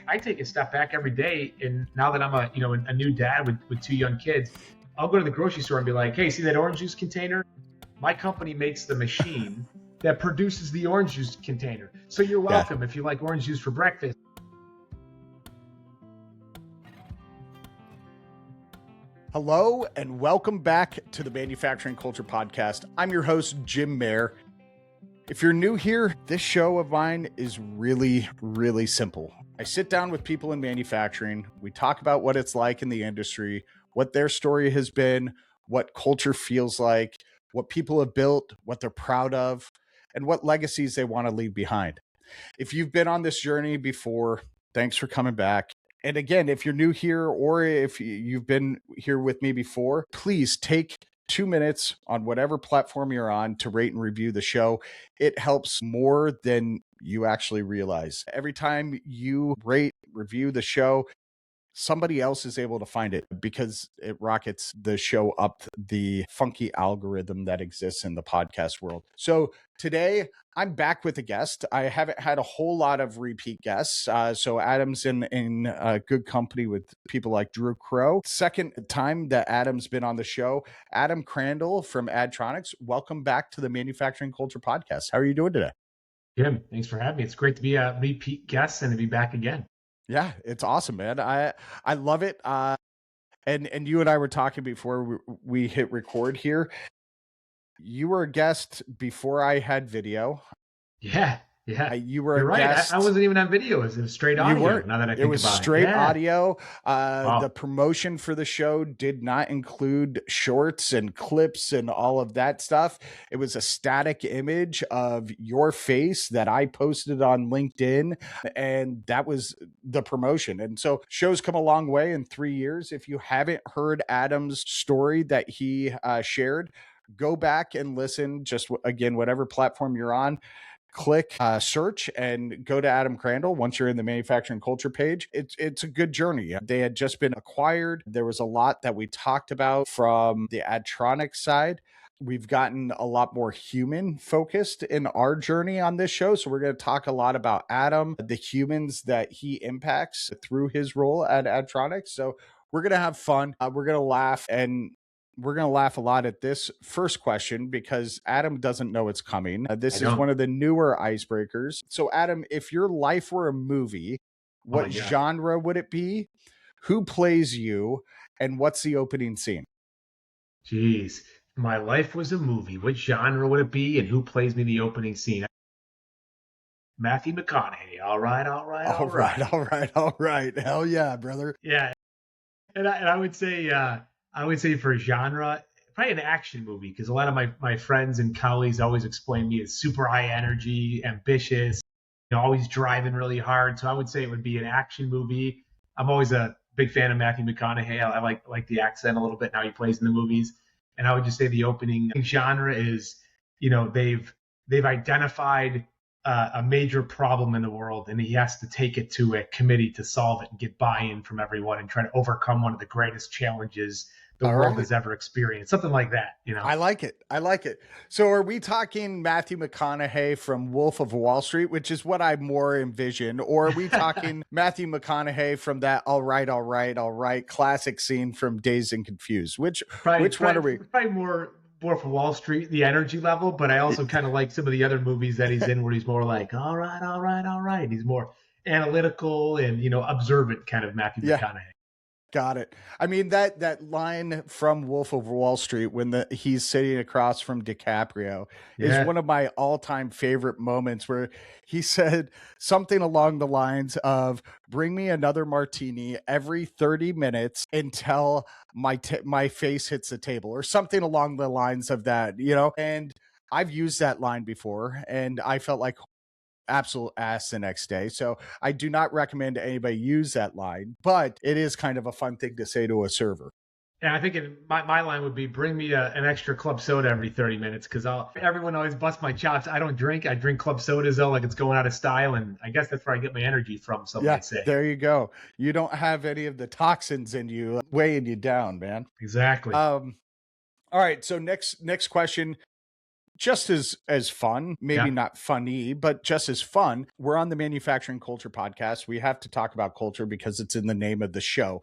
I take a step back every day. And now that I'm a new dad with two young kids, I'll go to the grocery store and be like, hey, see that orange juice container? My company makes the machine that produces the orange juice container. So you're welcome if you like orange juice for breakfast. Hello and welcome back to the Manufacturing Culture Podcast. I'm your host, Jim Mayer. If you're new here, this show of mine is really, really simple. I sit down with people in manufacturing. We talk about what it's like in the industry, what their story has been, what culture feels like, what people have built, what they're proud of, and what legacies they want to leave behind. If you've been on this journey before, thanks for coming back. And again, if you're new here or if you've been here with me before, please take 2 minutes on whatever platform you're on to rate and review the show. It helps more than you actually realize. Every time you rate, review the show, somebody else is able to find it because it rockets the show up the funky algorithm that exists in the podcast world. So today I'm back with a guest. I haven't had a whole lot of repeat guests. So Adam's in good company with people like Drew Crow. Second time that Adam's been on the show, Adam Crandall from Addtronics. Welcome back to the Manufacturing Culture Podcast. How are you doing today? Jim, thanks for having me. It's great to be a repeat guest and to be back again. Yeah, it's awesome, man. I love it. And you and I were talking before we hit record here. You were a guest before I had video. Yeah. You were You're a right. guest. I wasn't even on video. It was straight audio. You weren't. Now that I think it was about straight it. audio. Wow. The promotion for the show did not include shorts and clips and all of that stuff. It was a static image of your face that I posted on LinkedIn, and that was the promotion. And so shows come a long way in 3 years. If you haven't heard Adam's story that he shared, go back and listen. Just again, whatever platform you're on. Click search and go to Adam Crandall once you're in the manufacturing culture page. It's a good journey. They had just been acquired. There was a lot that we talked about from the Addtronics side. We've gotten a lot more human focused in our journey on this show. So we're going to talk a lot about Adam, the humans that he impacts through his role at Addtronics. So we're going to have fun. We're going to laugh, and we're going to laugh a lot at this first question because Adam doesn't know it's coming. This is one of the newer icebreakers. So Adam, if your life were a movie, what genre would it be? Who plays you? And what's the opening scene? Jeez, my life was a movie. What genre would it be? And who plays me in the opening scene? Matthew McConaughey. All right. Hell yeah, brother. Yeah. And I would say for genre, probably an action movie, because a lot of my friends and colleagues always explain me as super high energy, ambitious, always driving really hard. So I would say it would be an action movie. I'm always a big fan of Matthew McConaughey. I like the accent a little bit now he plays in the movies. And I would just say the opening genre is, they've identified a major problem in the world, and he has to take it to a committee to solve it and get buy-in from everyone and try to overcome one of the greatest challenges the world has ever experienced. Something like that, I like it. So are we talking Matthew McConaughey from Wolf of Wall Street, which is what I more envision, or are we talking Matthew McConaughey from that all right classic scene from Dazed and Confused? Which one are we? Probably more for Wall Street, the energy level, but I also kind of like some of the other movies that he's in where he's more like, all right. He's more analytical and, observant kind of Matthew McConaughey. Got it. I mean, that line from Wolf of Wall Street when he's sitting across from DiCaprio is one of my all-time favorite moments, where he said something along the lines of, bring me another martini every 30 minutes until my face hits the table, or something along the lines of that, and I've used that line before and I felt like absolute ass the next day. So I do not recommend anybody use that line, but it is kind of a fun thing to say to a server. And I think my line would be, bring me an extra club soda every 30 minutes, because everyone always busts my chops. I don't drink. I drink club sodas, though, like it's going out of style. And I guess that's where I get my energy from, some might say. There you go. You don't have any of the toxins in you weighing you down, man. Exactly. All right. So next question. just as fun, maybe Yeah, not funny, but just as fun. We're on the Manufacturing Culture podcast. We have to talk about culture because it's in the name of the show.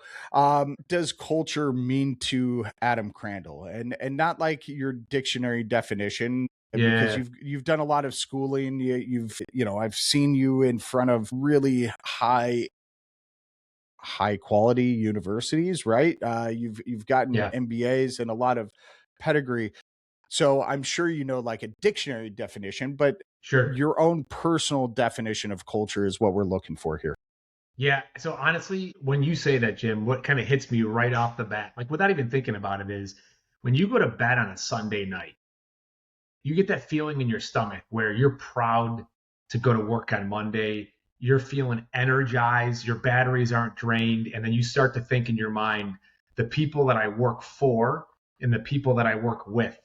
Does culture mean to Adam Crandall? And not like your dictionary definition, because yeah, you've done a lot of schooling. I've seen you in front of really high quality universities, right? You've gotten yeah. MBAs and a lot of pedigree. So I'm sure you know like a dictionary definition, but Sure. your own personal definition of culture is what we're looking for here. Yeah. So honestly, when you say that, Jim, what kind of hits me right off the bat, like without even thinking about it, is when you go to bed on a Sunday night, you get that feeling in your stomach where you're proud to go to work on Monday. You're feeling energized, your batteries aren't drained. And then you start to think in your mind, the people that I work for and the people that I work with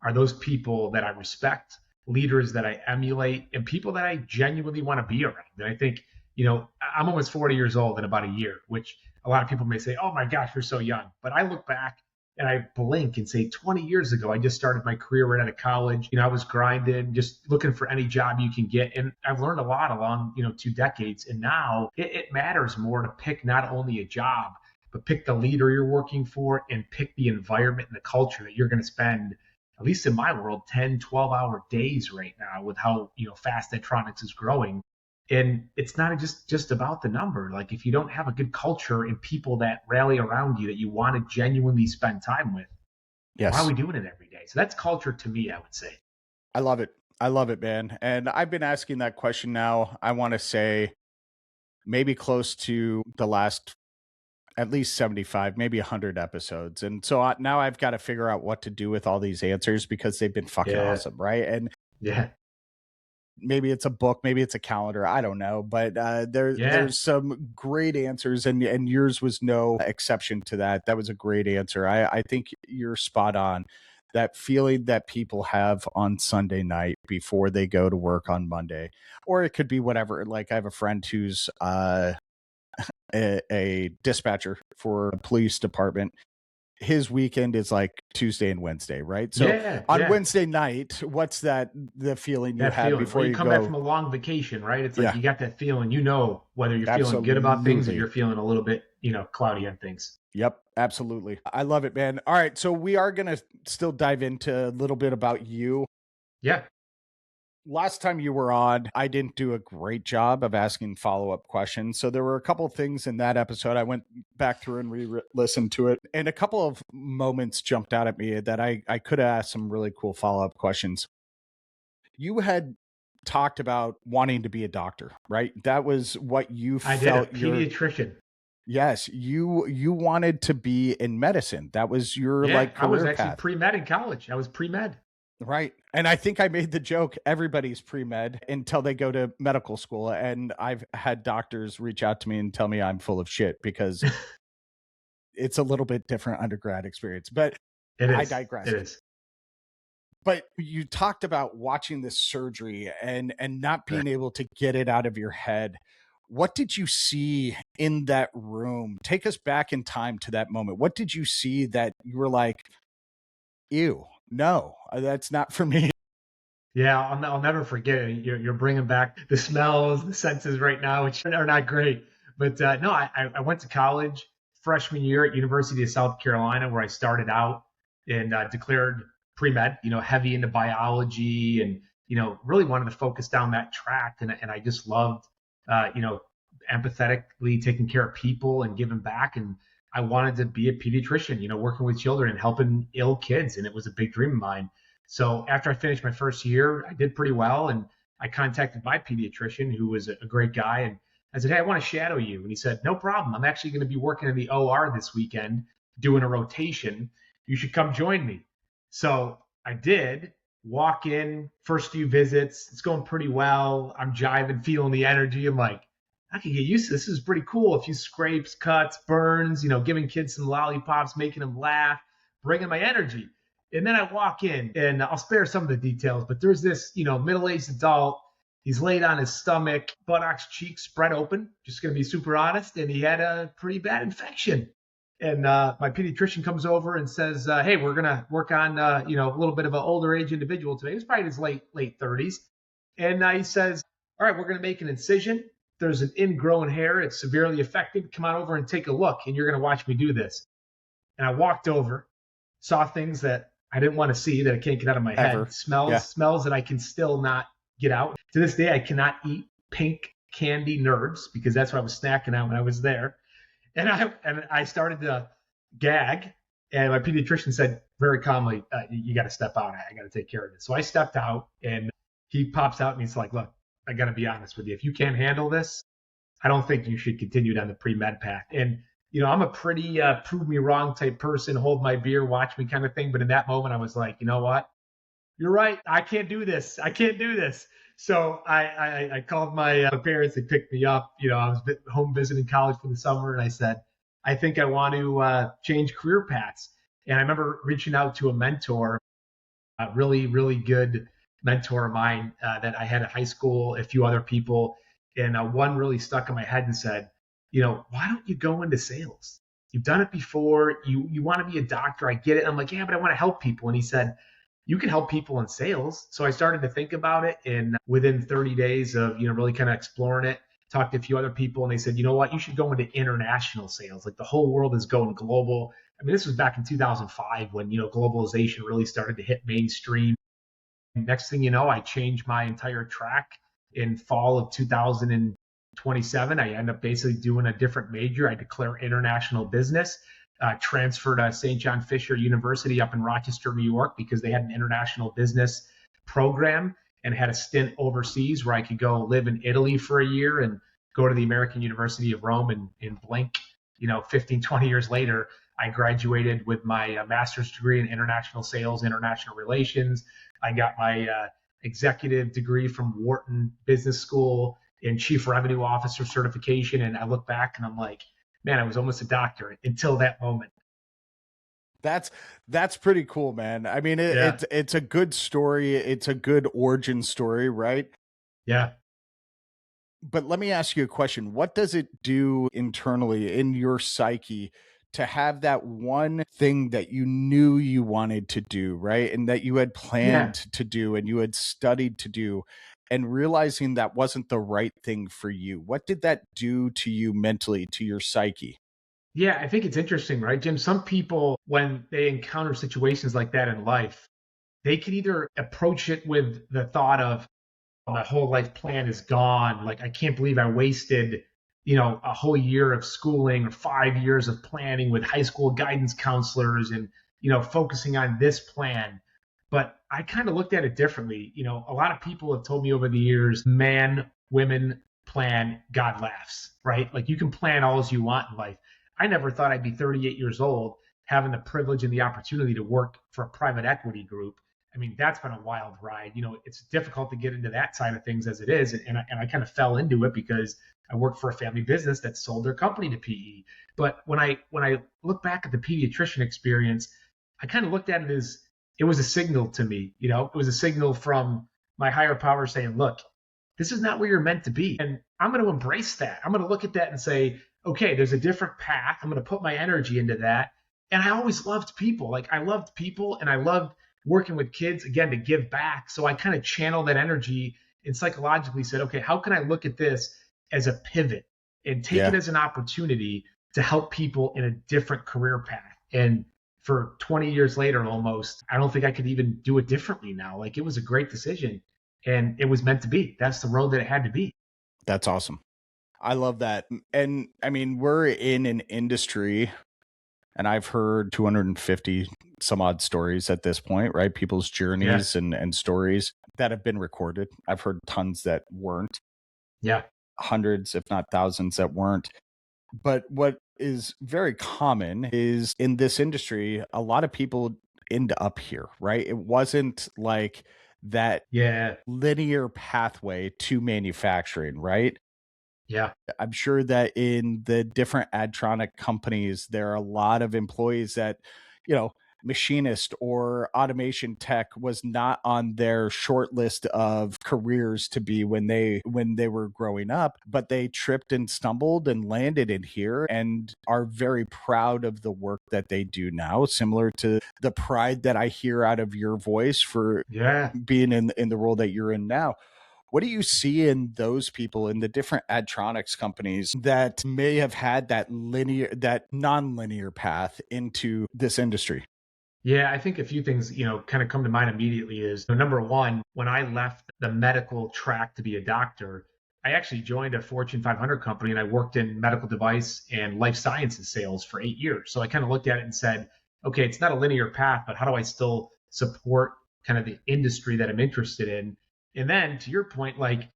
are those people that I respect, leaders that I emulate, and people that I genuinely want to be around. And I think, I'm almost 40 years old in about a year, which a lot of people may say, oh my gosh, you're so young. But I look back and I blink and say 20 years ago, I just started my career right out of college. I was grinding, just looking for any job you can get. And I've learned a lot along, 2 decades. And now it matters more to pick not only a job, but pick the leader you're working for and pick the environment and the culture that you're going to spend, at least in my world, 10, 12-hour days right now with how, fast Addtronics is growing. And it's not just about the number. Like if you don't have a good culture and people that rally around you that you want to genuinely spend time with, why are Yes. we doing it every day? So that's culture to me, I would say. I love it. I love it, man. And I've been asking that question now, I want to say maybe close to the last at least 75, maybe 100 episodes. And so now I've got to figure out what to do with all these answers because they've been fucking Yeah. awesome, right? And Yeah. maybe it's a book, maybe it's a calendar, I don't know, but Yeah. there's some great answers, and yours was no exception to that. That was a great answer. I think you're spot on. That feeling that people have on Sunday night before they go to work on Monday, or it could be whatever. Like I have a friend who's a dispatcher for a police department. His weekend is like Tuesday and Wednesday, right? So Yeah. on Yeah. Wednesday night, what's the feeling you That have feeling. Or before you you come back from go? a long vacation, right? It's like Yeah, you got that feeling, whether you're feeling good about things or absolutely. you're feeling a little bit, cloudy on things. Yep, absolutely. I love it, man. All right, so we are going to still dive into a little bit about you. Yeah. Last time you were on, I didn't do a great job of asking follow-up questions. So there were a couple of things in that episode. I went back through and re-listened to it, and a couple of moments jumped out at me that I could have asked some really cool follow-up questions. You had talked about wanting to be a doctor, right? That was what you I did, a felt pediatrician. yes, you wanted to be in medicine. That was your Yeah. like I was career actually path. pre-med in college. I was pre-med. Right. And I think I made the joke everybody's pre-med until they go to medical school. And I've had doctors reach out to me and tell me I'm full of shit because it's a little bit different undergrad experience. But It I is. digress. It is. But you talked about watching this surgery and not being able to get it out of your head. What did you see in that room? Take us back in time to that moment. What did you see that you were like, ew, no, that's not for me? Yeah, I'll never forget it. You're bringing back the smells, the senses right now, which are not great. But no, I went to college freshman year at University of South Carolina, where I started out and declared pre-med, heavy into biology and, really wanted to focus down that track. And I just loved, empathetically taking care of people and giving back. And I wanted to be a pediatrician, working with children and helping ill kids. And it was a big dream of mine. So after I finished my first year, I did pretty well. And I contacted my pediatrician, who was a great guy. And I said, hey, I want to shadow you. And he said, no problem. I'm actually going to be working in the OR this weekend doing a rotation. You should come join me. So I did walk in, first few visits. It's going pretty well. I'm jiving, feeling the energy. I'm like, I can get used to this. This is pretty cool. A few scrapes, cuts, burns, giving kids some lollipops, making them laugh, bringing my energy. And then I walk in, and I'll spare some of the details, but there's this, middle-aged adult. He's laid on his stomach, buttocks, cheeks spread open, just going to be super honest. And he had a pretty bad infection. And my pediatrician comes over and says, "Hey, we're gonna work on a little bit of an older age individual today. He's probably in his late 30s." And he says, "All right, we're gonna make an incision. There's an ingrown hair. It's severely affected. Come on over and take a look, and you're gonna watch me do this." And I walked over, saw things that I didn't want to see, that I can't get out of my Ever. head, smells that I can still not get out. To this day, I cannot eat pink candy nerds because that's what I was snacking on when I was there. And I started to gag, and my pediatrician said very calmly, "You got to step out. I got to take care of this." So I stepped out, and he pops out and he's like, "Look, I got to be honest with you. If you can't handle this, I don't think you should continue down the pre-med path." And I'm a pretty prove me wrong type person, hold my beer, watch me kind of thing. But in that moment, I was like, you know what? You're right. I can't do this. I can't do this. So I called my parents. They picked me up. I was home visiting college for the summer, and I said, I think I want to change career paths. And I remember reaching out to a mentor, a really, really good mentor of mine that I had at high school, a few other people. And one really stuck in my head and said, why don't you go into sales? You've done it before. You want to be a doctor. I get it. And I'm like, yeah, but I want to help people. And he said, you can help people in sales. So I started to think about it. And within 30 days of, really kind of exploring it, talked to a few other people, and they said, you know what, you should go into international sales. Like the whole world is going global. I mean, this was back in 2005 when, globalization really started to hit mainstream. Next thing you know, I changed my entire track in fall of 2027. I end up basically doing a different major. I declare international business, transferred to St. John Fisher University up in Rochester, New York, because they had an international business program, and had a stint overseas where I could go live in Italy for a year and go to the American University of Rome, and blink, 15, 20 years later, I graduated with my master's degree in international sales, international relations. I got my executive degree from Wharton Business School in chief revenue officer certification. And I look back and I'm like, man, I was almost a doctor until that moment. That's pretty cool, man. I mean, Yeah. it's a good story. It's a good origin story, right? Yeah. But let me ask you a question. What does it do internally in your psyche to have that one thing that you knew you wanted to do, right? And that you had Yeah. planned to do and you had studied to do, and realizing that wasn't the right thing for you? What did that do to you mentally, to your psyche? Yeah. I think it's interesting, right, Jim? Some people, when they encounter situations like that in life, they can either approach it with the thought of, my whole life plan is gone. Like, I can't believe I wasted, a whole year of schooling or 5 years of planning with high school guidance counselors and, focusing on this plan. But I kind of looked at it differently. A lot of people have told me over the years, man, women plan, God laughs, right? Like, you can plan all as you want in life. I never thought I'd be 38 years old having the privilege and the opportunity to work for a private equity group. I mean, that's been a wild ride. It's difficult to get into that side of things as it is. And I kind of fell into it because I worked for a family business that sold their company to PE. But when I look back at the pediatrician experience, I kind of looked at it as, it was a signal to me. It was a signal from my higher power saying, look, this is not where you're meant to be. And I'm going to embrace that. I'm going to look at that and say, okay, there's a different path. I'm going to put my energy into that. And I always loved people. Like, I loved people, and I loved working with kids, again, to give back. So I kind of channeled that energy and psychologically said, okay, how can I look at this as a pivot and take it Yeah. as an opportunity to help people in a different career path? And for 20 years later, almost, I don't think I could even do it differently now. Like, it was a great decision, and it was meant to be. That's the road that it had to be. That's awesome. I love that. And I mean, we're in an industry, and I've heard 250 some odd stories at this point, right? People's Yeah. journeys and stories that have been recorded. I've heard tons that weren't, Yeah. hundreds, if not thousands, that weren't. But what is very common is in this industry, a lot of people end up here, right? It wasn't like that Yeah. linear pathway to manufacturing, right? Yeah. I'm sure that in the different Addtronic companies, there are a lot of employees that, you know, machinist or automation tech was not on their short list of careers to be when they were growing up, but they tripped and stumbled and landed in here and are very proud of the work that they do now, similar to the pride that I hear out of your voice for being in the role that you're in now. What do you see in those people in the different Addtronics companies that may have had that non-linear path into this industry? Yeah, I think a few things, kind of come to mind immediately is number one, when I left the medical track to be a doctor, I actually joined a Fortune 500 company and I worked in medical device and life sciences sales for 8 years. So I kind of looked at it and said, okay, it's not a linear path, but how do I still support kind of the industry that I'm interested in? And then to your point, like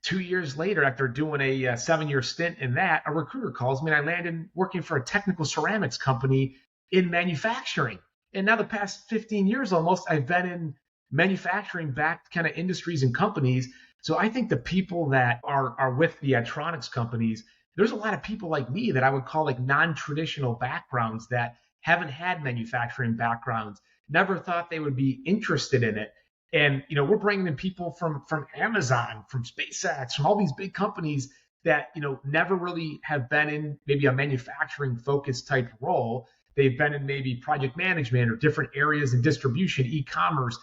2 years later, after doing a 7-year stint in that, a recruiter calls me and I landed working for a technical ceramics company in manufacturing. And now the past 15 years almost, I've been in manufacturing backed kind of industries and companies. So I think the people that are with the Addtronics companies, there's a lot of people like me that I would call like non-traditional backgrounds that haven't had manufacturing backgrounds, never thought they would be interested in it. And, we're bringing in people from Amazon, from SpaceX, from all these big companies that, never really have been in maybe a manufacturing focused type role. They've been in maybe project management or different areas in distribution, e-commerce.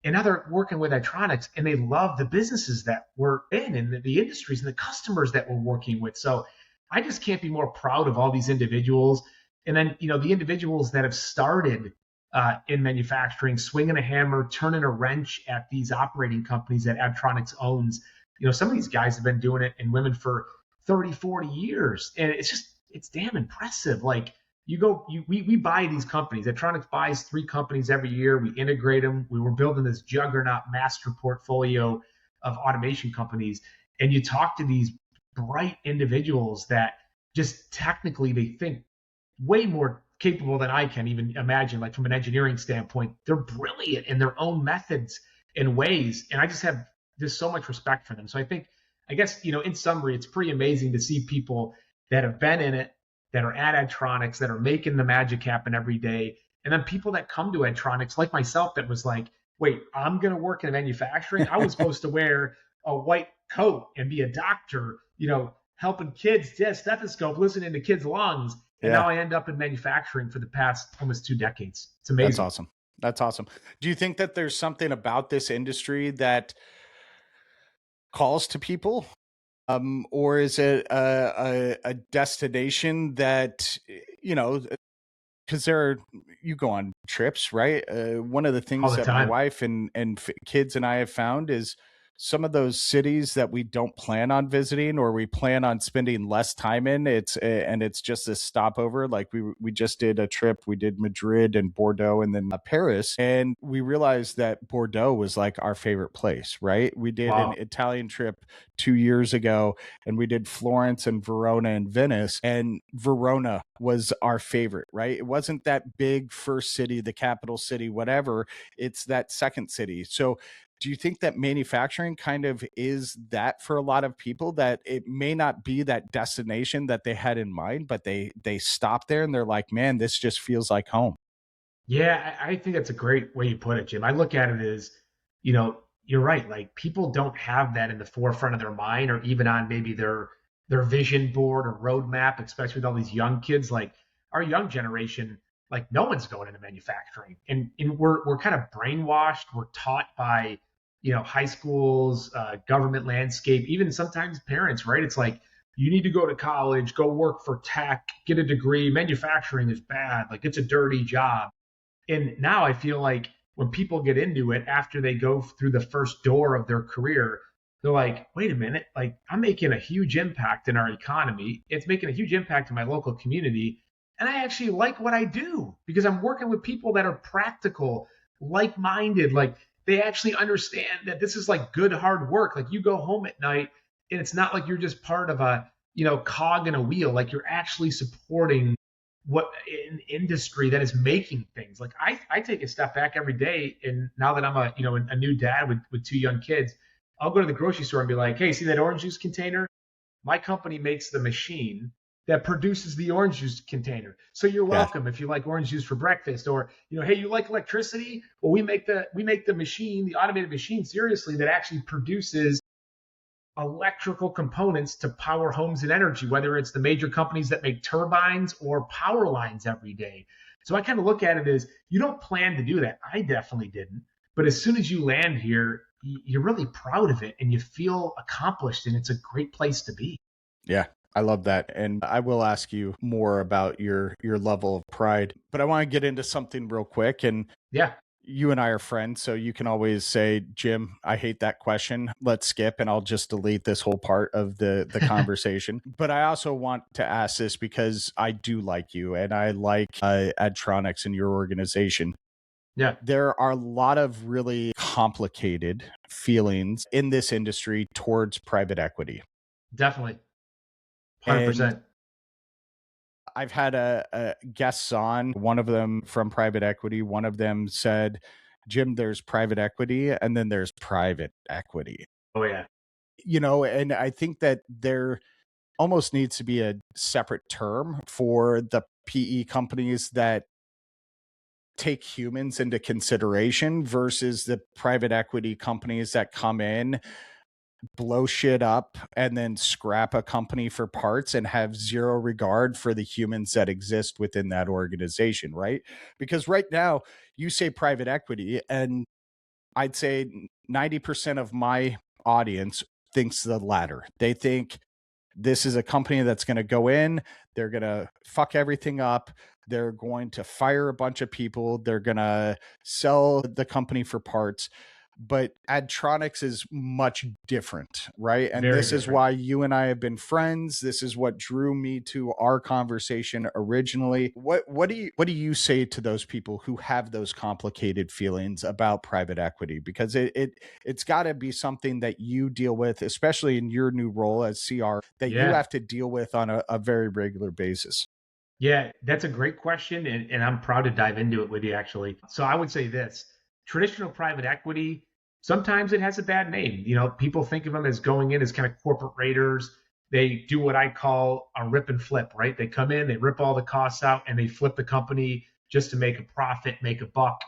And now they're working with Addtronics and they love the businesses that we're in and the industries and the customers that we're working with. So I just can't be more proud of all these individuals. And then, the individuals that have started in manufacturing, swinging a hammer, turning a wrench at these operating companies that Addtronics owns. Some of these guys have been doing it and women for 30, 40 years. And it's damn impressive. Like we buy these companies. Addtronics buys 3 companies every year. We integrate them. We were building this juggernaut master portfolio of automation companies. And you talk to these bright individuals that just technically they think way more capable than I can even imagine, like from an engineering standpoint. They're brilliant in their own methods and ways. And I just have just so much respect for them. So I guess, in summary, it's pretty amazing to see people that have been in it, that are at Addtronics, that are making the magic happen every day. And then people that come to Addtronics, like myself, that was like, wait, I'm going to work in manufacturing. I was supposed to wear a white coat and be a doctor, helping kids, stethoscope, listening to kids' lungs. And now I end up in manufacturing for the past almost 2 decades. It's amazing. That's awesome. Do you think that there's something about this industry that calls to people? Or is it a destination that, because you go on trips, right? One of the things that my wife and kids and I have found is some of those cities that we don't plan on visiting or we plan on spending less time in, it's just a stopover. Like we just did a trip. We did Madrid and Bordeaux and then Paris. And we realized that Bordeaux was like our favorite place, right? We did an Italian trip 2 years ago and we did Florence and Verona and Venice, and Verona was our favorite, right? It wasn't that big first city, the capital city, whatever. It's that second city. So do you think that manufacturing kind of is that for a lot of people, that it may not be that destination that they had in mind, but they stop there and they're like, man, this just feels like home? Yeah, I think that's a great way you put it, Jim. I look at it as, you're right. Like people don't have that in the forefront of their mind or even on maybe their vision board or roadmap, especially with all these young kids. Like our young generation, like no one's going into manufacturing. And we're kind of brainwashed. We're taught by high schools, government landscape, even sometimes parents, right? It's like, you need to go to college, go work for tech, get a degree. Manufacturing is bad. Like it's a dirty job. And now I feel like when people get into it after they go through the first door of their career, they're like, wait a minute, like I'm making a huge impact in our economy. It's making a huge impact in my local community. And I actually like what I do because I'm working with people that are practical, like-minded, like they actually understand that this is like good, hard work. Like you go home at night and it's not like you're just part of a, cog in a wheel. Like you're actually supporting what an industry that is making things. Like I take a step back every day. And now that I'm a new dad with 2 young kids, I'll go to the grocery store and be like, hey, see that orange juice container? My company makes the machine that produces the orange juice container. So you're Yeah. welcome if you like orange juice for breakfast, or, hey, you like electricity? Well, we make the machine, the automated machine, seriously, that actually produces electrical components to power homes and energy, whether it's the major companies that make turbines or power lines every day. So I kind of look at it as, you don't plan to do that. I definitely didn't. But as soon as you land here, you're really proud of it and you feel accomplished, and it's a great place to be. Yeah, I love that. And I will ask you more about your level of pride, but I want to get into something real quick. And Yeah, you and I are friends, so you can always say, Jim, I hate that question. Let's skip, and I'll just delete this whole part of the conversation. But I also want to ask this because I do like you, and I like Addtronics and your organization. yeah, There are a lot of really complicated feelings in this industry towards private equity. definitely. And 100%. I've had a guests on, one of them from private equity. One of them said, Jim, there's private equity and then there's private equity. Oh, yeah. And I think that there almost needs to be a separate term for the PE companies that take humans into consideration versus the private equity companies that come in, blow shit up, and then scrap a company for parts and have zero regard for the humans that exist within that organization, right? Because right now, you say private equity, and I'd say 90% of my audience thinks the latter. They think this is a company that's going to go in, they're going to fuck everything up, they're going to fire a bunch of people, they're going to sell the company for parts. But Addtronics is much different, right? And Very this is different. why you and I have been friends. This is what drew me to our conversation originally. What do you say to those people who have those complicated feelings about private equity? Because it's got to be something that you deal with, especially in your new role as CR, that you Yeah. have to deal with on a very regular basis. Yeah, that's a great question. And I'm proud to dive into it with you, actually. So I would say this: traditional private equity, sometimes it has a bad name. People think of them as going in as kind of corporate raiders. They do what I call a rip and flip, right? They come in, they rip all the costs out, and they flip the company just to make a profit, make a buck.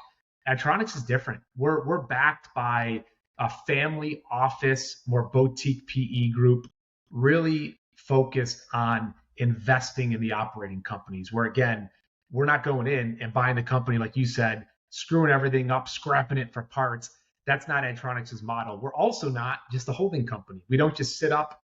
Addtronics is different. We're backed by a family office, more boutique PE group, really focused on investing in the operating companies, where again, we're not going in and buying the company, like you said, screwing everything up, scrapping it for parts. That's not Addtronics' model. We're also not just a holding company. We don't just sit up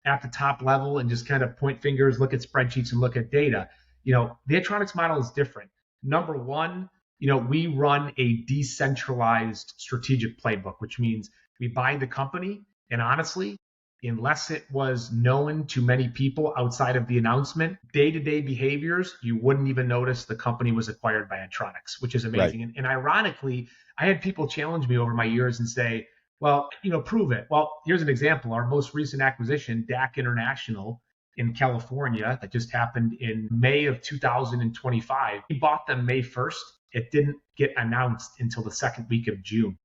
at the top level and just kind of point fingers, look at spreadsheets, and look at data. The Addtronics model is different. Number one, we run a decentralized strategic playbook, which means we buy the company, and honestly, unless it was known to many people outside of the announcement, day-to-day behaviors, you wouldn't even notice the company was acquired by Addtronics, which is Right. amazing. And ironically, I had people challenge me over my years and say, well, prove it. Well, here's an example. Our most recent acquisition, DAC International in California, that just happened in May of 2025. We bought them May 1st. It didn't get announced until the second week of June.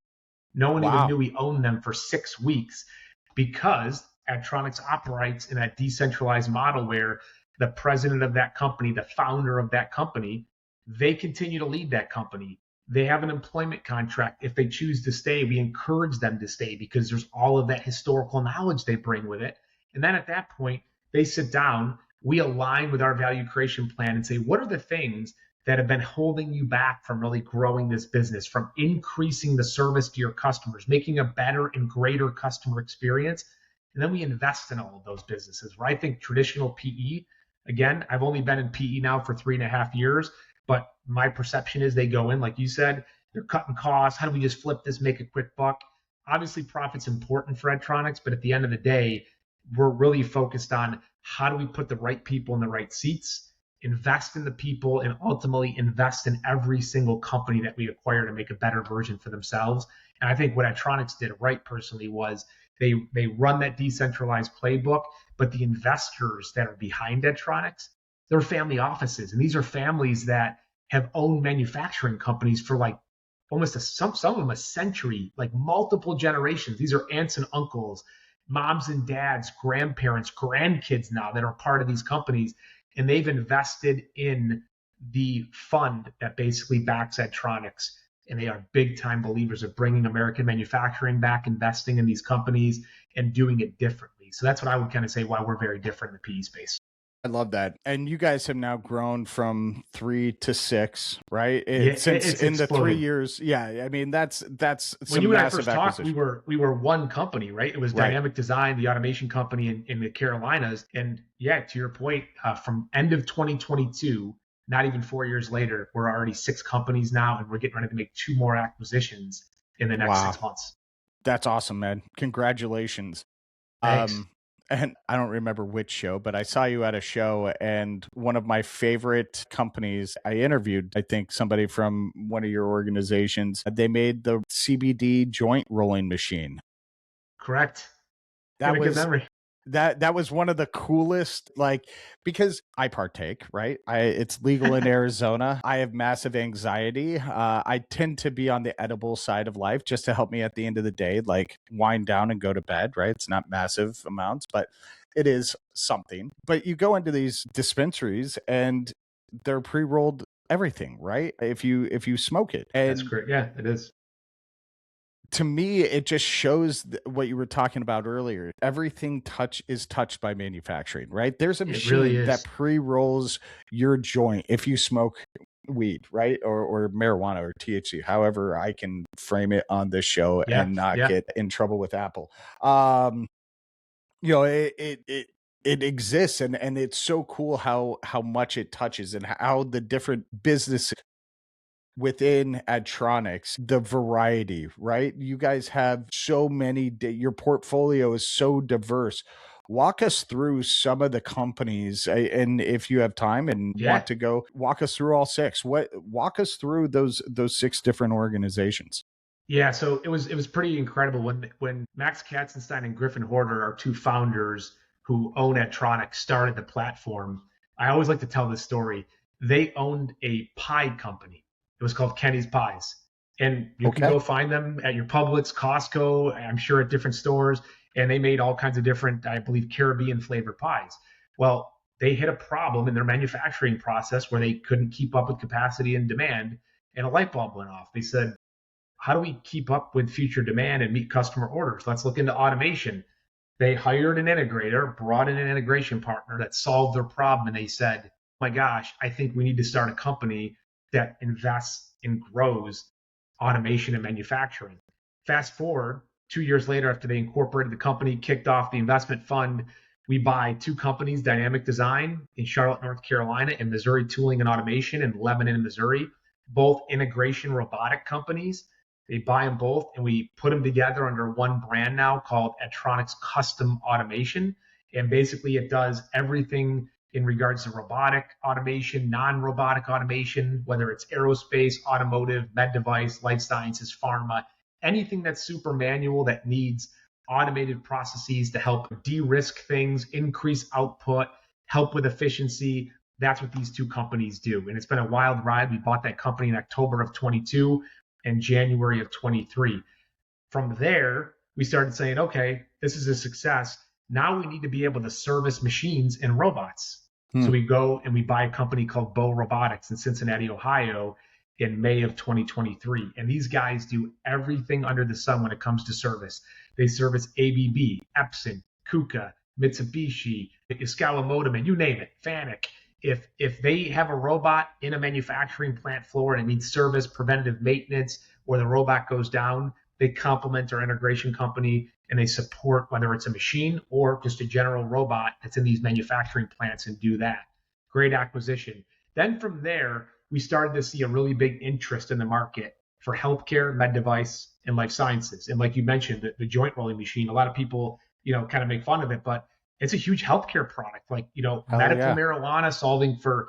No one even Wow. knew we owned them for 6 weeks, because Addtronics operates in that decentralized model where the president of that company, the founder of that company, they continue to lead that company. They have an employment contract. If they choose to stay, we encourage them to stay because there's all of that historical knowledge they bring with it. And then at that point, they sit down, we align with our value creation plan and say, what are the things that have been holding you back from really growing this business, from increasing the service to your customers, making a better and greater customer experience? And then we invest in all of those businesses. Where I think traditional PE, again, I've only been in PE now for 3.5 years, but my perception is they go in, like you said, they're cutting costs. How do we just flip this, make a quick buck? Obviously, profit's important for Addtronics, but at the end of the day, we're really focused on how do we put the right people in the right seats, invest in the people, and ultimately invest in every single company that we acquire to make a better version for themselves. And I think what Addtronics did right, personally, was they run that decentralized playbook, but the investors that are behind Addtronics, they're family offices, and these are families that have owned manufacturing companies for like almost some of them a century, like multiple generations. These are aunts and uncles. moms and dads, grandparents, grandkids now that are part of these companies, and they've invested in the fund that basically backs Addtronics. And they are big time believers of bringing American manufacturing back, investing in these companies and doing it differently. So that's what I would kind of say why we're very different in the PE space. I love that. And you guys have now grown from 3 to 6, right? Yeah, Since it's in the 3 exploded. years. Yeah. I mean, that's When some you and I massive first talked, acquisition. we were one company, right? It was Right. Dynamic Design, the automation company in the Carolinas. And yeah, to your point, from end of 2022, not even 4 years later, we're already 6 companies now, and we're getting ready to make 2 more acquisitions in the next Wow. 6 months. That's awesome, man. Congratulations. Thanks. And I don't remember which show, but I saw you at a show, and one of my favorite companies I interviewed, I think somebody from one of your organizations, they made the CBD joint rolling machine. Correct. You That got a good was memory. that was one of the coolest, like, because I partake, right? It's legal in Arizona. I have massive anxiety. I tend to be on the edible side of life just to help me at the end of the day, like wind down and go to bed, right? It's not massive amounts, but it is something. But you go into these dispensaries and they're pre-rolled everything, right? If you smoke it. That's And great. Yeah, it is. to me, it just shows what you were talking about earlier. Everything is touched by manufacturing, right? There's a It really machine that is. pre-rolls your joint if you smoke weed, right? Or marijuana or THC, however I can frame it on this show Yeah. and not Yeah. get in trouble with Apple. Um, it exists, and it's so cool how much it touches and how the different businesses within Addtronics, the variety, right? You guys have so many, your portfolio is so diverse. Walk us through some of the companies, and if you have time and Yeah. want to go, walk us through all 6. Walk us through those 6 different organizations. Yeah, so it was pretty incredible when Max Katzenstein and Griffin Horder, our 2 founders who own Addtronics, started the platform. I always like to tell this story. They owned a pie company. It was called Kenny's Pies, and you can Okay. go find them at your Publix, Costco, I'm sure at different stores. And they made all kinds of different, I believe, Caribbean flavored pies. Well, they hit a problem in their manufacturing process where they couldn't keep up with capacity and demand, and a light bulb went off. They said, how do we keep up with future demand and meet customer orders? Let's look into automation. They hired an integrator, brought in an integration partner that solved their problem, and they said, oh my gosh, I think we need to start a company that invests and grows automation and manufacturing. Fast forward 2 years later, after they incorporated the company, kicked off the investment fund, we buy 2 companies, Dynamic Design in Charlotte, North Carolina, and Missouri Tooling and Automation in Lebanon, Missouri, both integration robotic companies. They buy them both, and we put them together under one brand now called Addtronics Custom Automation. And basically, it does everything in regards to robotic automation, non-robotic automation, whether it's aerospace, automotive, med device, life sciences, pharma, anything that's super manual that needs automated processes to help de-risk things, increase output, help with efficiency. That's what these 2 companies do. And it's been a wild ride. We bought that company in October of 22 and January of 23. From there, we started saying, okay, this is a success. Now we need to be able to service machines and robots. So we go and we buy a company called Bow Robotics in Cincinnati, Ohio in May of 2023. And these guys do everything under the sun when it comes to service. They service ABB, Epson, KUKA, Mitsubishi, Iskawa Motorman, you name it, Fanuc. If they have a robot in a manufacturing plant floor and it needs service, preventative maintenance, or the robot goes down, they complement our integration company and they support whether it's a machine or just a general robot that's in these manufacturing plants and do that. Great acquisition. Then from there, we started to see a really big interest in the market for healthcare, med device, and life sciences. And like you mentioned, the joint rolling machine, a lot of people, kind of make fun of it, but it's a huge healthcare product, like, medical marijuana solving for,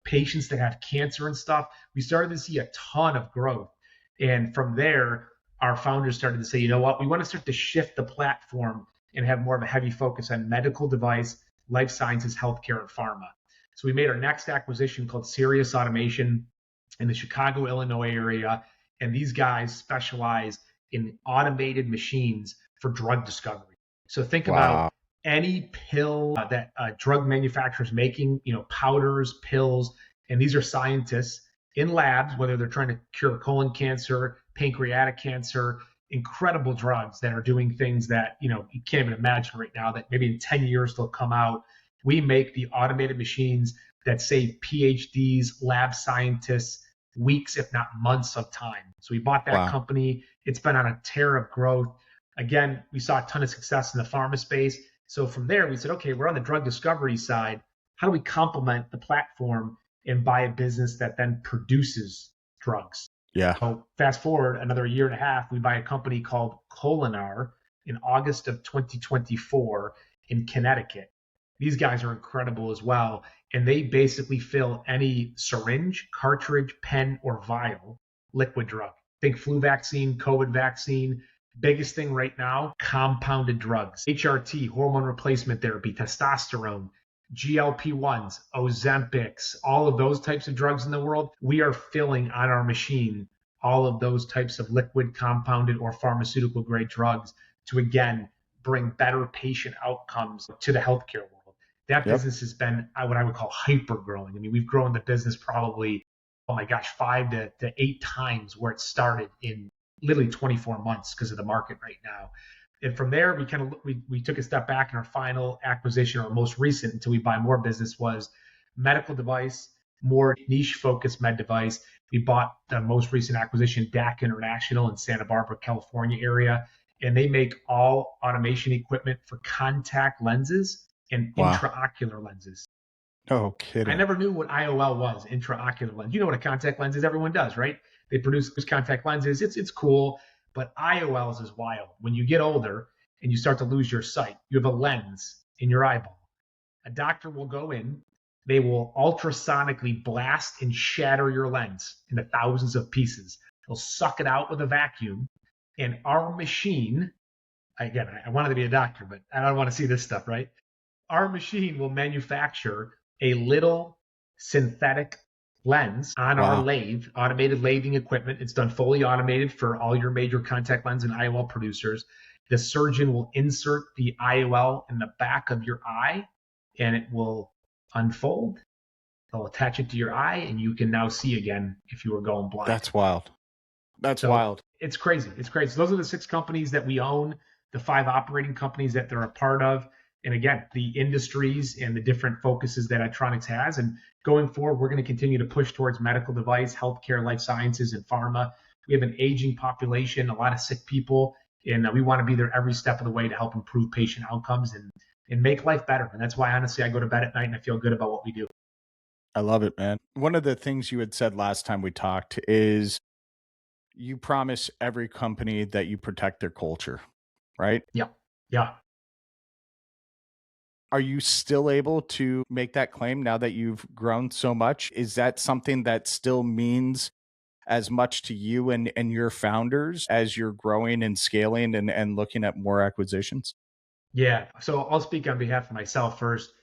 patients that have cancer and stuff. We started to see a ton of growth. And from there, our founders started to say, you know what, we want to start to shift the platform and have more of a heavy focus on medical device, life sciences, healthcare, and pharma. So we made our next acquisition called Sirius Automation in the Chicago, Illinois area. And these guys specialize in automated machines for drug discovery. So think about Wow. any pill that a drug manufacturer is making, powders, pills, and these are scientists in labs, whether they're trying to cure colon cancer, pancreatic cancer, incredible drugs that are doing things that, you can't even imagine right now that maybe in 10 years they'll come out. We make the automated machines that save PhDs, lab scientists, weeks, if not months of time. So we bought that Wow. company. It's been on a tear of growth. Again, we saw a ton of success in the pharma space. So from there, we said, okay, we're on the drug discovery side. How do we complement the platform and buy a business that then produces drugs? Yeah. So fast forward another year and a half, we buy a company called Colinar in August of 2024 in Connecticut. These guys are incredible as well. And they basically fill any syringe, cartridge, pen, or vial liquid drug. Think flu vaccine, COVID vaccine. Biggest thing right now, compounded drugs, HRT, hormone replacement therapy, testosterone, GLP-1s, Ozempics, all of those types of drugs in the world. We are filling on our machine all of those types of liquid, compounded, or pharmaceutical grade drugs to, again, bring better patient outcomes to the healthcare world. That Yep. business has been what I would call hyper growing. I mean, we've grown the business probably, oh my gosh, 5 to 8 times where it started in literally 24 months because of the market right now. And from there, we took a step back, and our final acquisition, or most recent until we buy more business, was medical device, more niche focused med device. We bought the most recent acquisition, DAC International in Santa Barbara, California area, and they make all automation equipment for contact lenses and Wow. intraocular lenses. No I kidding. never knew what IOL was, intraocular lens. You know what a contact lens is? Everyone does, right? They produce contact lenses. It's cool, but IOLs is wild. When you get older and you start to lose your sight, you have a lens in your eyeball. A doctor will go in, they will ultrasonically blast and shatter your lens into thousands of pieces. They'll suck it out with a vacuum, and our machine, again, I wanted to be a doctor, but I don't want to see this stuff, right? Our machine will manufacture a little synthetic lens on our Wow. lathe, automated lathing equipment. It's done fully automated for all your major contact lens and IOL producers. The surgeon will insert the IOL in the back of your eye, and it will unfold. They'll attach it to your eye, and you can now see again if you were going blind. That's wild. That's So wild. it's crazy. It's crazy. So those are the 6 companies that we own, the 5 operating companies that they're a part of. And again, the industries and the different focuses that Addtronics has. And going forward, we're going to continue to push towards medical device, healthcare, life sciences, and pharma. We have an aging population, a lot of sick people, and we want to be there every step of the way to help improve patient outcomes and make life better. And that's why, honestly, I go to bed at night and I feel good about what we do. I love it, man. One of the things you had said last time we talked is you promise every company that you protect their culture, right? Yeah. Yeah. Are you still able to make that claim now that you've grown so much? Is that something that still means as much to you and your founders as you're growing and scaling and looking at more acquisitions? Yeah. So I'll speak on behalf of myself first.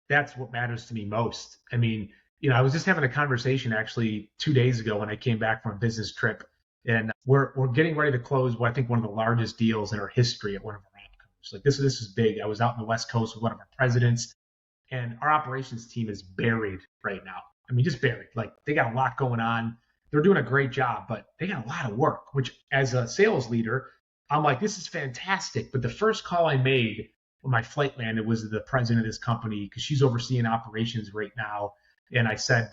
That's what matters to me most. I mean, I was just having a conversation actually 2 days ago when I came back from a business trip, and we're getting ready to close what I think one of the largest deals in our history at one of our opcos. Like this is big. I was out in the West Coast with one of our presidents, and our operations team is buried right now. I mean, just buried. Like they got a lot going on. They're doing a great job, but they got a lot of work. Which, as a sales leader, I'm like, this is fantastic. But the first call I made when my flight landed was the president of this company because she's overseeing operations right now. And I said,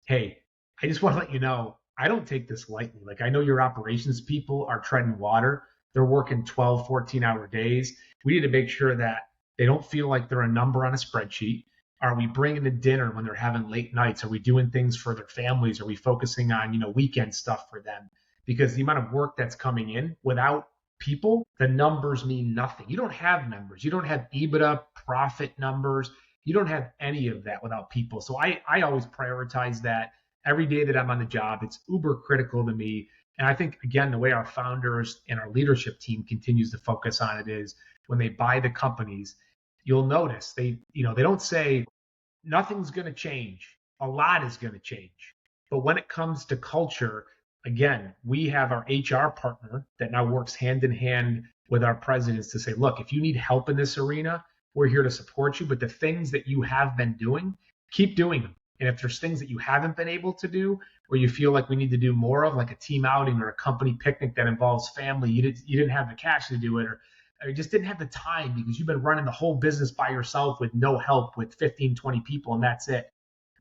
hey, I just want to let you know, I don't take this lightly. Like, I know your operations people are treading water. They're working 12, 14-hour days. We need to make sure that they don't feel like they're a number on a spreadsheet. Are we bringing the dinner when they're having late nights? Are we doing things for their families? Are we focusing on, weekend stuff for them? Because the amount of work that's coming in without people, the numbers mean nothing. You don't have numbers. You don't have EBITDA, profit numbers. You don't have any of that without people. So I always prioritize that every day that I'm on the job. It's uber critical to me. And I think, again, the way our founders and our leadership team continues to focus on it is when they buy the companies, you'll notice they don't say nothing's going to change. A lot is going to change. But when it comes to culture, again, we have our HR partner that now works hand in hand with our presidents to say, look, if you need help in this arena, we're here to support you. But the things that you have been doing, keep doing them. And if there's things that you haven't been able to do, or you feel like we need to do more of, like a team outing or a company picnic that involves family, you didn't have the cash to do it, or you just didn't have the time because you've been running the whole business by yourself with no help with 15, 20 people, and that's it.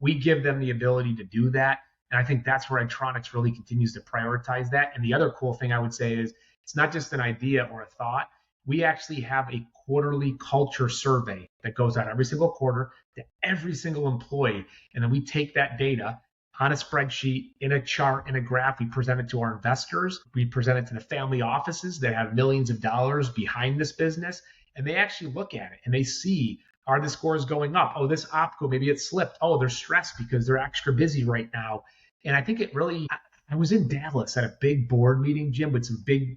We give them the ability to do that. And I think that's where Addtronics really continues to prioritize that. And the other cool thing I would say is it's not just an idea or a thought. We actually have a quarterly culture survey that goes out every single quarter to every single employee. And then we take that data on a spreadsheet, in a chart, in a graph. We present it to our investors. We present it to the family offices that have millions of dollars behind this business. And they actually look at it and they see, are the scores going up? Oh, this OPCO, maybe it slipped. Oh, they're stressed because they're extra busy right now. And I think it really, I was in Dallas at a big board meeting, Jim, with some big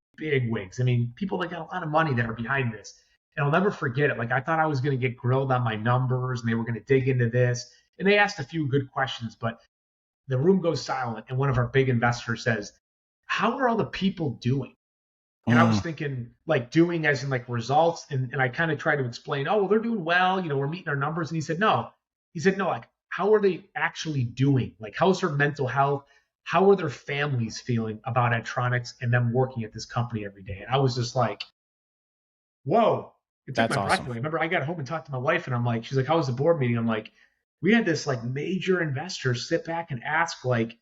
wigs. I mean, people that got a lot of money that are behind this. And I'll never forget it. Like, I thought I was going to get grilled on my numbers and they were going to dig into this. And they asked a few good questions, but the room goes silent. And one of our big investors says, how are all the people doing? And I was thinking, like, doing as in like results. And I kind of tried to explain, oh, well, they're doing well. You know, we're meeting our numbers. And he said, no, like, how are they actually doing? Like, how's their mental health? How are their families feeling about Addtronics and them working at this company every day? And I was just like, whoa, it took That's my breath awesome. away. I remember I got home and talked to my wife and I'm like, she's like, how was the board meeting? I'm like, we had this like major investor sit back and ask, like,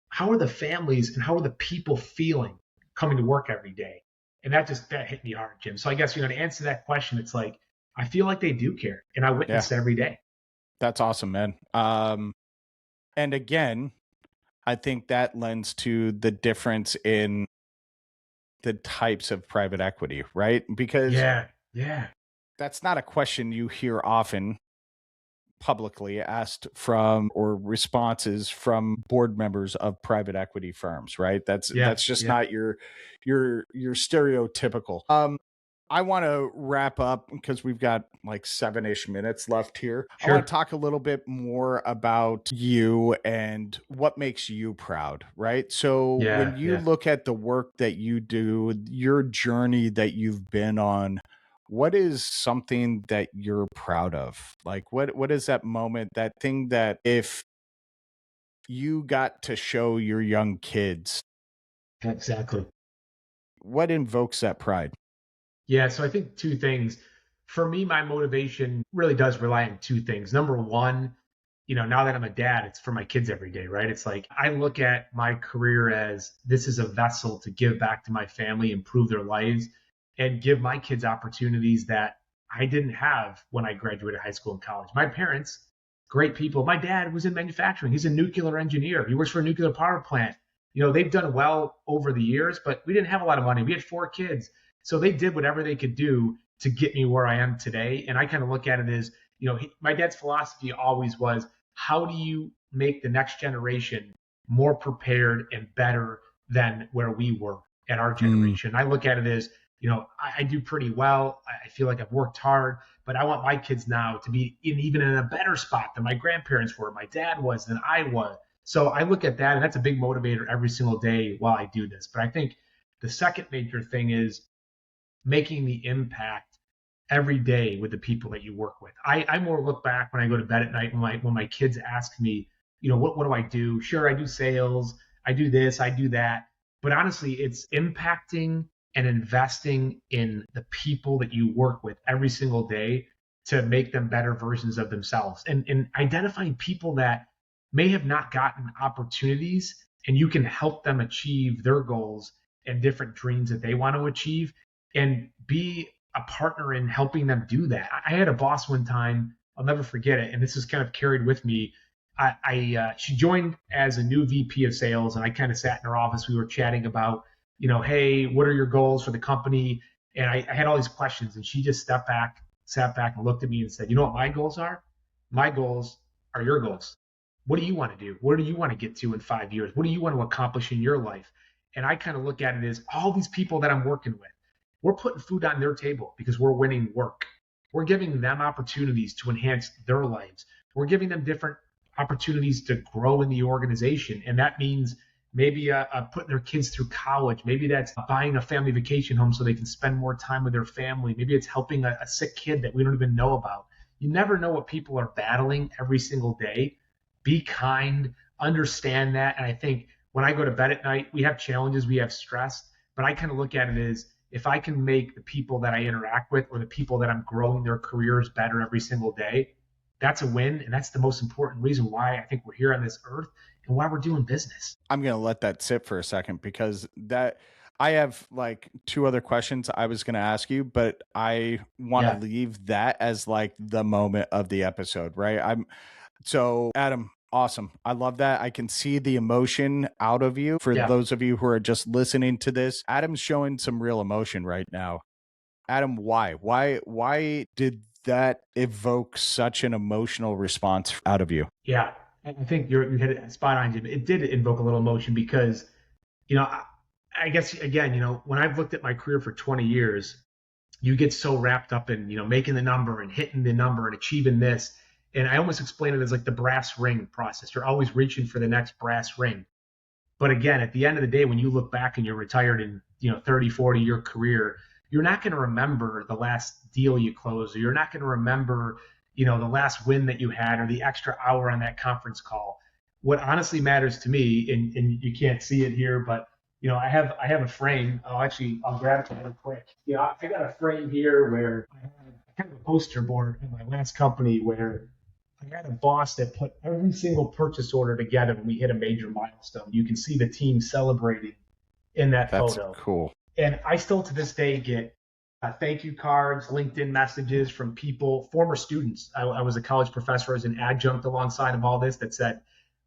how are the families and how are the people feeling coming to work every day? And that hit me hard, Jim. So I guess, to answer that question, it's like, I feel like they do care and I witness it every day. That's awesome, man. And again, I think that lends to the difference in the types of private equity, right? Because that's not a question you hear often publicly asked from, or responses from board members of private equity firms, right? That's just not your stereotypical. I want to wrap up because we've got like 7-ish minutes left here. Sure. I want to talk a little bit more about you and what makes you proud, right? So when you look at the work that you do, your journey that you've been on, what is something that you're proud of? Like, what is that moment, that thing that if you got to show your young kids? Exactly. What invokes that pride? Yeah, so I think two things. For me, my motivation really does rely on two things. Number one, now that I'm a dad, it's for my kids every day, right? It's like I look at my career as this is a vessel to give back to my family, improve their lives, and give my kids opportunities that I didn't have when I graduated high school and college. My parents, great people. My dad was in manufacturing. He's a nuclear engineer. He works for a nuclear power plant. They've done well over the years, but we didn't have a lot of money. We had 4 kids. So they did whatever they could do to get me where I am today. And I kind of look at it as, my dad's philosophy always was, how do you make the next generation more prepared and better than where we were at our generation? I look at it as, I do pretty well. I feel like I've worked hard, but I want my kids now to be even in a better spot than my grandparents were, my dad was, than I was. So I look at that, and that's a big motivator every single day while I do this. But I think the second major thing is making the impact every day with the people that you work with. I more look back when I go to bed at night when my kids ask me, what do I do? Sure, I do sales, I do this, I do that. But honestly, it's impacting and investing in the people that you work with every single day to make them better versions of themselves, and identifying people that may have not gotten opportunities, and you can help them achieve their goals and different dreams that they want to achieve, and be a partner in helping them do that. I had a boss one time, I'll never forget it, and this is kind of carried with me. She joined as a new VP of sales, and I kind of sat in her office. We were chatting about, hey, what are your goals for the company? And I had all these questions, and she just sat back and looked at me and said, you know what my goals are? My goals are your goals. What do you want to do? Where do you want to get to in 5 years? What do you want to accomplish in your life? And I kind of look at it as all these people that I'm working with, we're putting food on their table because we're winning work. We're giving them opportunities to enhance their lives. We're giving them different opportunities to grow in the organization. And that means maybe putting their kids through college. Maybe that's buying a family vacation home so they can spend more time with their family. Maybe it's helping a sick kid that we don't even know about. You never know what people are battling every single day. Be kind, understand that. And I think when I go to bed at night, we have challenges, we have stress, but I kind of look at it as if I can make the people that I interact with or the people that I'm growing their careers better every single day, that's a win. And that's the most important reason why I think we're here on this earth and why we're doing business. I'm going to let that sit for a second because I have like two other questions I was going to ask you, but I want to leave that as like the moment of the episode, right? So Adam, awesome. I love that. I can see the emotion out of you. For those of you who are just listening to this, Adam's showing some real emotion right now. Adam, why did that evoke such an emotional response out of you? Yeah. I think you hit it spot on, Jim. It did invoke a little emotion because, I guess, again, when I've looked at my career for 20 years, you get so wrapped up in, making the number and hitting the number and achieving this. And I almost explain it as like the brass ring process. You're always reaching for the next brass ring. But again, at the end of the day, when you look back and you're retired in, 30, 40 year career, you're not going to remember the last deal you closed, or you're not going to remember, the last win that you had or the extra hour on that conference call. What honestly matters to me, and you can't see it here, but I have a frame. I'll grab it real quick. I got a frame here where I have a poster board in my last company where I had a boss that put every single purchase order together when we hit a major milestone. You can see the team celebrating in that photo. That's cool. And I still to this day get thank you cards, LinkedIn messages from people, former students. I was a college professor as an adjunct alongside of all this that said,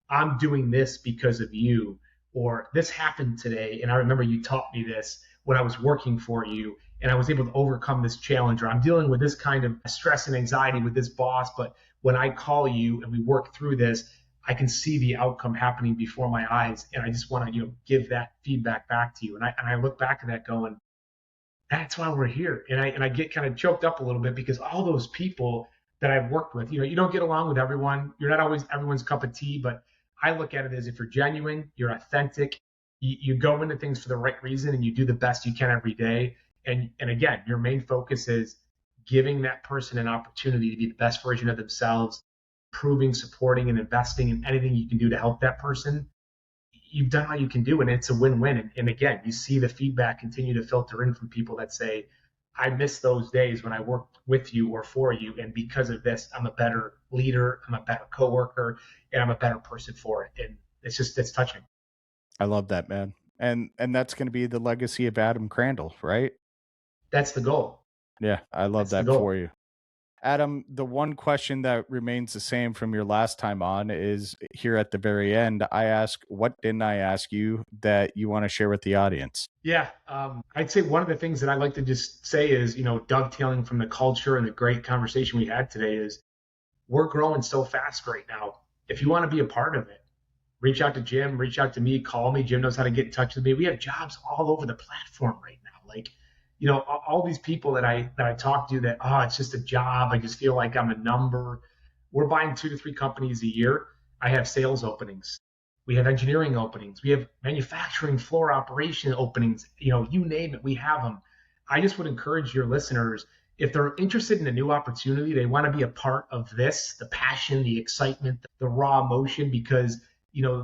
I'm doing this because of you, or this happened today. And I remember you taught me this when I was working for you, and I was able to overcome this challenge, or I'm dealing with this kind of stress and anxiety with this boss. But when I call you and we work through this, I can see the outcome happening before my eyes. And I just want to, give that feedback back to you. And I look back at that going, that's why we're here. And I get kind of choked up a little bit because all those people that I've worked with, you don't get along with everyone. You're not always everyone's cup of tea, but I look at it as if you're genuine, you're authentic, you go into things for the right reason, and you do the best you can every day. And again, your main focus is giving that person an opportunity to be the best version of themselves, proving, supporting, and investing in anything you can do to help that person. You've done all you can do, and it's a win-win. And again, you see the feedback continue to filter in from people that say, I miss those days when I worked with you or for you, and because of this, I'm a better leader, I'm a better coworker, and I'm a better person for it. And it's touching. I love that, man. And that's going to be the legacy of Adam Crandall, right? That's the goal. Yeah, I love that for you. Adam, the one question that remains the same from your last time on is here at the very end. I ask, what didn't I ask you that you want to share with the audience? Yeah, I'd say one of the things that I like to just say is, dovetailing from the culture and the great conversation we had today is we're growing so fast right now. If you want to be a part of it, reach out to Jim, reach out to me, call me. Jim knows how to get in touch with me. We have jobs all over the platform right now. Like, all these people that I talk to that, it's just a job. I just feel like I'm a number. We're buying 2 to 3 companies a year. I have sales openings. We have engineering openings. We have manufacturing floor operation openings. You name it, we have them. I just would encourage your listeners, if they're interested in a new opportunity, they want to be a part of this, the passion, the excitement, the raw emotion, because,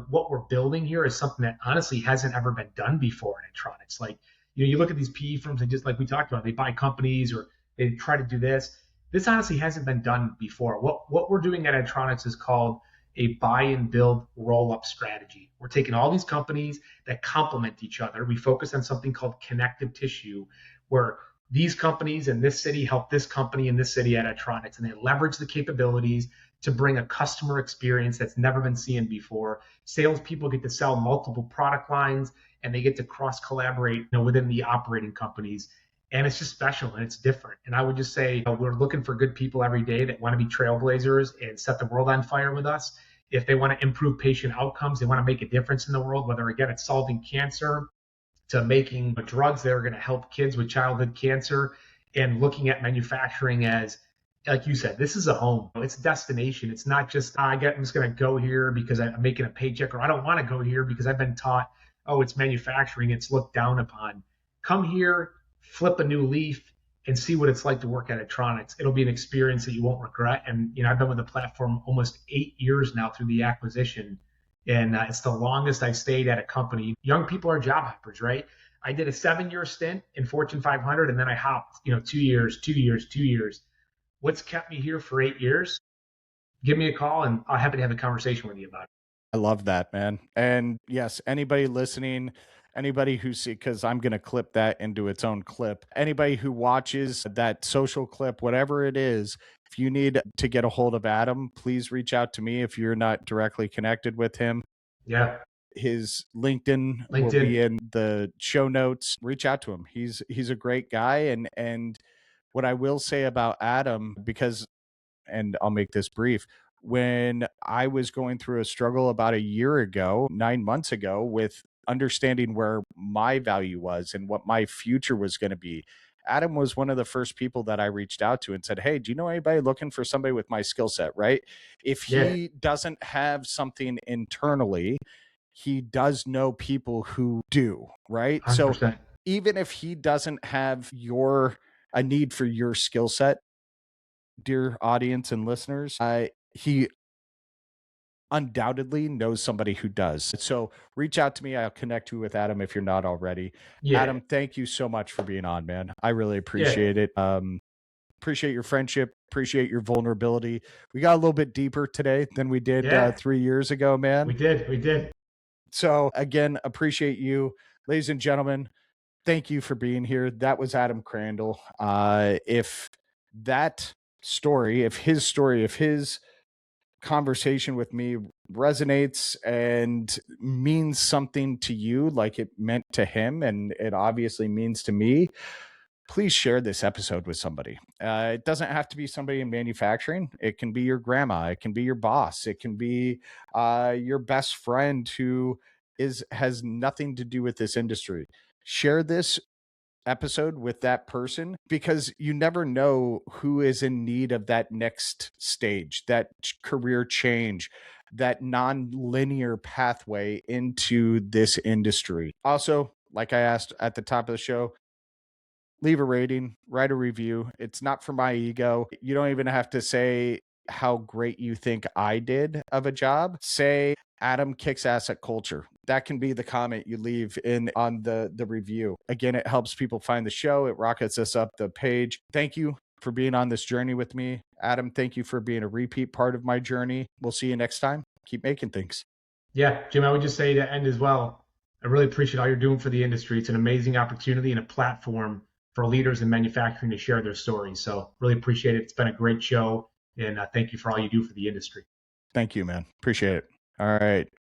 what we're building here is something that honestly hasn't ever been done before in Addtronics. Like, you look at these PE firms and just like we talked about, they buy companies or they try to do this. This honestly hasn't been done before. What we're doing at Addtronics is called a buy and build roll-up strategy. We're taking all these companies that complement each other. We focus on something called connective tissue, where these companies in this city help this company in this city at Addtronics, and they leverage the capabilities to bring a customer experience that's never been seen before. Salespeople get to sell multiple product lines, and they get to cross-collaborate within the operating companies. And it's just special and it's different. And I would just say we're looking for good people every day that want to be trailblazers and set the world on fire with us. If they want to improve patient outcomes, they want to make a difference in the world, whether, again, it's solving cancer to making drugs that are going to help kids with childhood cancer, and looking at manufacturing as like you said, this is a home. It's a destination. It's not just I'm just going to go here because I'm making a paycheck, or I don't want to go here because I've been taught, oh, it's manufacturing. It's looked down upon. Come here, flip a new leaf, and see what it's like to work at Addtronics. It'll be an experience that you won't regret. And I've been with the platform almost 8 years now through the acquisition, and it's the longest I've stayed at a company. Young people are job hoppers, right? I did a 7-year stint in Fortune 500, and then I hopped, 2 years, 2 years, 2 years. What's kept me here for 8 years? Give me a call, and I'll happy to have a conversation with you about it. I love that, man. And yes, anybody listening, anybody who see, because I'm going to clip that into its own clip. Anybody who watches that social clip, whatever it is, if you need to get a hold of Adam, please reach out to me if you're not directly connected with him. Yeah. His LinkedIn will be in the show notes. Reach out to him. He's a great guy. And what I will say about Adam, and I'll make this brief, when I was going through a struggle about a year ago, 9 months ago, with understanding where my value was and what my future was going to be, Adam was one of the first people that I reached out to and said, hey, do you know anybody looking for somebody with my skill set, right? If he doesn't have something internally, he does know people who do, right? 100%. So even if he doesn't have a need for your skill set, dear audience and listeners, he undoubtedly knows somebody who does. So reach out to me. I'll connect you with Adam if you're not already. Yeah. Adam, thank you so much for being on, man. I really appreciate it. Appreciate your friendship. Appreciate your vulnerability. We got a little bit deeper today than we did 3 years ago, man. We did. So again, appreciate you. Ladies and gentlemen, thank you for being here. That was Adam Crandall. If his conversation with me resonates and means something to you like it meant to him, and it obviously means to me, please share this episode with somebody. It doesn't have to be somebody in manufacturing. It can be your grandma. It can be your boss. It can be your best friend who has nothing to do with this industry. Share this episode with that person, because you never know who is in need of that next stage, that career change, that non-linear pathway into this industry. Also, like I asked at the top of the show, leave a rating, write a review. It's not for my ego. You don't even have to say how great you think I did of a job. Say Adam kicks ass at culture. That can be the comment you leave on the review. Again, it helps people find the show. It rockets us up the page. Thank you for being on this journey with me. Adam, thank you for being a repeat part of my journey. We'll see you next time. Keep making things. Yeah, Jim, I would just say to end as well, I really appreciate all you're doing for the industry. It's an amazing opportunity and a platform for leaders in manufacturing to share their stories. So really appreciate it. It's been a great show. And thank you for all you do for the industry. Thank you, man. Appreciate it. All right.